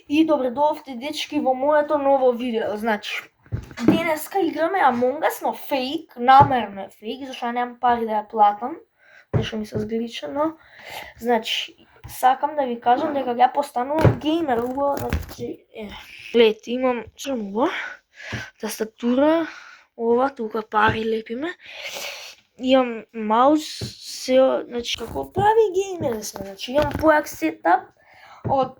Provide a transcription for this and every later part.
И добре дојавте дечки во моето ново видео. Значи, денеска играме Among Us, но фейк, намерно е фейк, зашто немам пари да ја платам. Нешто ми се зглича, но значи, сакам да ви кажам дека ја постанувам геймер, убаво, значи, гледайте, имам чрмува, тастатура, ова, тука пари лепиме. Имам маус, се, значи, како прави геймер сме, значи, имам појак сетап од...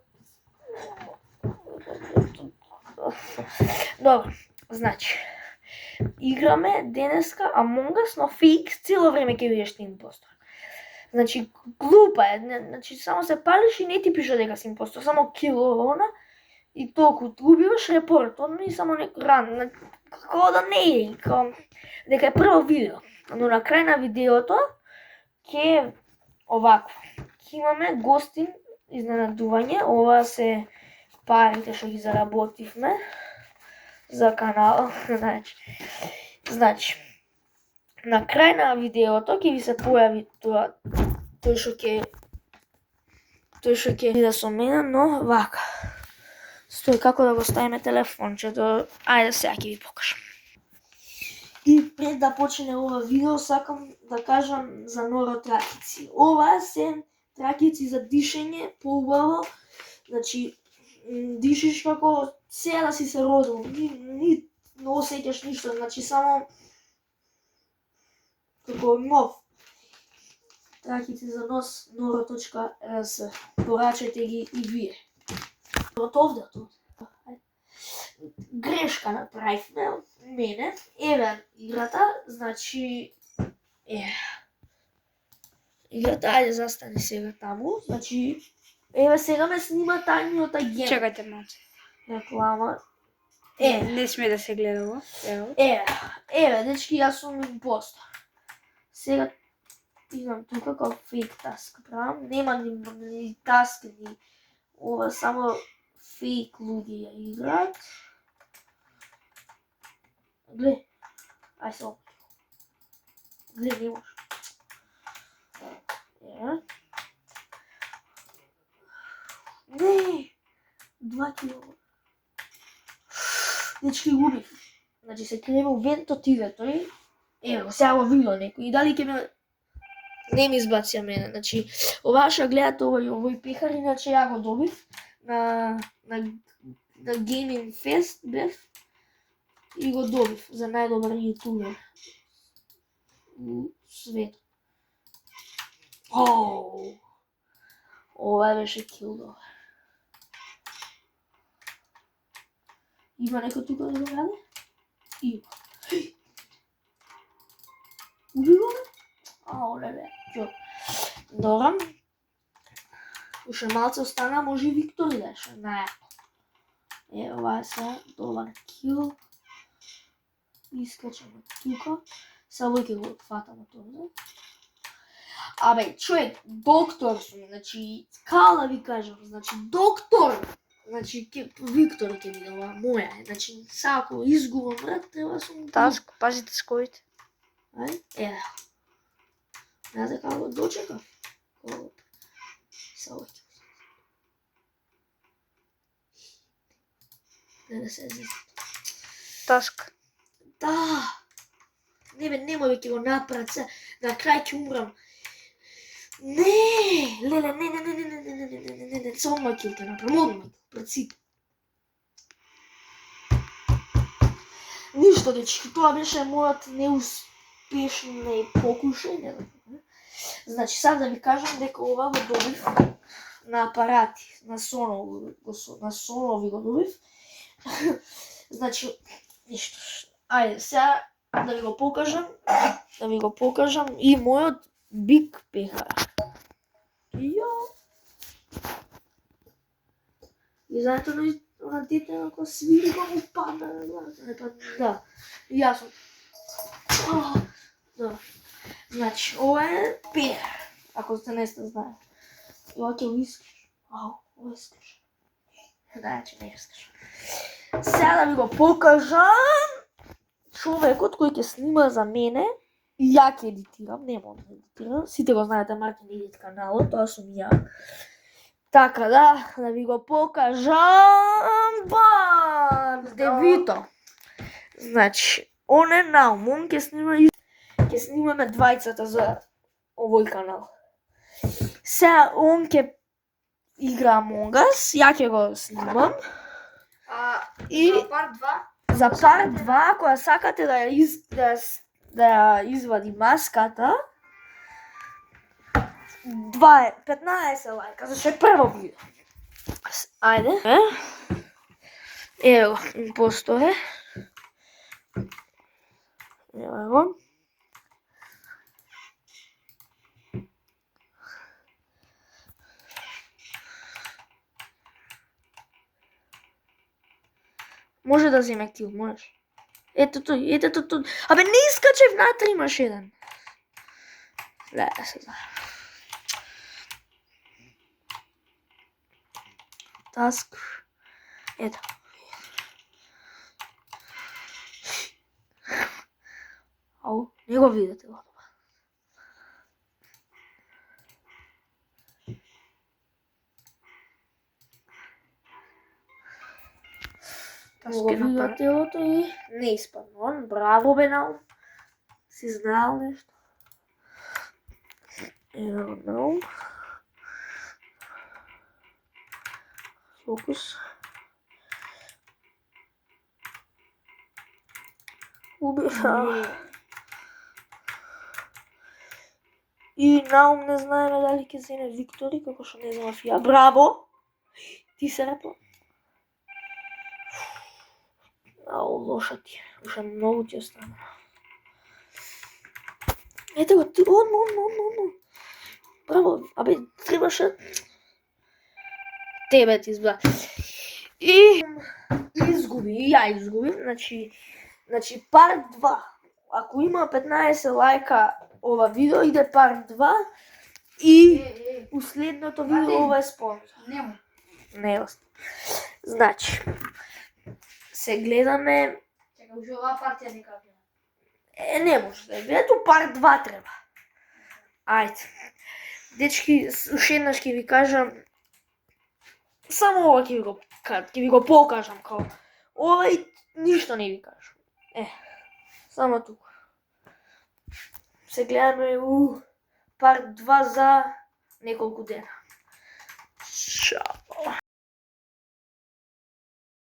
Добро, значи, играме денеска Among Us, но фейк, цело време ќе видиш импостор. Значи, глупа е, значи, само се палиш и не ти пише дека си импостор, само кил она, и толку убиваш репорт, и само некој ран, како да не е, дека е прво видео. Но на крај на видеото ќе овакво. Ќе имаме гостин, изненадување, ова се парите што ги заработивме за канал, значи, на крај на видеото ќе ви се појави тој што ќе биде со мене, но вака. Стои како да го ставиме телефончето, ајде сега ќе ви покажам. И пред да почне ова видео, сакам да кажам за Норо тракици. Ова се тракици за дишење, поубаво, значи, дишиш како сега да си се родил, не осеќаш ништо, значи само како нов. Тракици за нос, noro.rs, порачајте ги и вие. Од овде. Грешка направивме од мене, еве играта, значи, играта, ајде застани сега таму, значи, еве сега ме снима тајниот агент. Чекајте малце. Реклама. Не сме да се гледа ова. Еве, дечки, јас сум импостор. Сега идам тука како фейк таск правам, нема ни таск, ни ова, само фейк луѓе ја играат. Гле, ај се опит. Гле, не може. Не, 2 кило. Дечки, убив. Значи се креме у вентотивето и ево, сега го видо некој. И дали ќе ме... Не ми избација мене. Значи, оваа што гледате овој пехар, иначе ја го добив на Gaming Fest бев и го добив за најдобар јутубер у светот. Ова беше кил добар. Има некој тука да го ради? Има. Уби го бе? Оле, ќо. Добро. Уште малце остана, може и Виктор идеше, најако. Ова е се добар кил. Искачаме тука. Само ќе го отфатаме тоа. Абе, човек, доктор сум, значи, као да ви кажам, значи, доктор! Значи, Виктор ќе биде ова, моја е, значи, сега ако изгубам брат, треба сум... Таск, пазите скоите. Ај, знаете како го дочекав? Само ќе... Не се зезат. Таск. Да! Не бе, немој ќе го направат се, на крај ќе умрам. Не, леле, не, само одма кил ќе направам, одма, пред сите. Ништо, дечки, тоа беше мојот неуспешен покушај, не знам. Значи, сад да ви кажам дека ова го добив на апарати, на сонови го добив. Значи, ништо. Ајде, сега да ви го покажам и мојот биг пехар. Ја. И знаете на дете ако свири го му падна, да. Јас сум. Да. Значи, ова е пехар, ако сте не сте знае. Ова ќе го искаш. Ова искаш. Значи, не искаш. Сега да ви го покажам човекот кој ќе снима за мене. Ја ќе едитирам, нема да едитирам. Сите го знаете Martin Edit каналот, тоа сум ја. Така да ви го покажам. Бам! Девито. Значи, он е наумон, ќе снимаме двајцата за овој канал. Сега он ќе игра Among Us, ја ќе го снимам. И Парт 2. за парт 2, кога сакате да ја извади маската, 15 лајка, зашто е прво видео. Ајде. Ево го, импостор е. Ево го. Може да земе кил, можеш. Ето тој. Абе, не искачев натре, имаш еден. Леда се знае. Таск. Ето. Ау, не го видите го. Го вида телото и не испадна он. Браво, бе, Наум. Си знаел нешто. Ево, Наум. Фокус. Убива. И Наум не знаеме дали ќе земе Виктори, како што не земав ја. Браво! Ти се репо. Ау, лоша ти е. Уште многу ти остана. Ете го, он. Браво, абе, требаше... Тебе ти избра. И ја изгубим, значи парт 2. Ако има 15 лајка ова видео, иде парт 2 и уследното видео ова е спонзор. Не е оста. Значи, се гледаме... Чека, уште оваа партија никак. Не може да е. Ето парт 2 треба. Ајде. Дечки, уште еднаш ќе ви кажам, само ова ќе ви го покажам, као ова и ништо не ви кажам. Само тука. Се гледаме у парт 2 за неколку дена. Чао.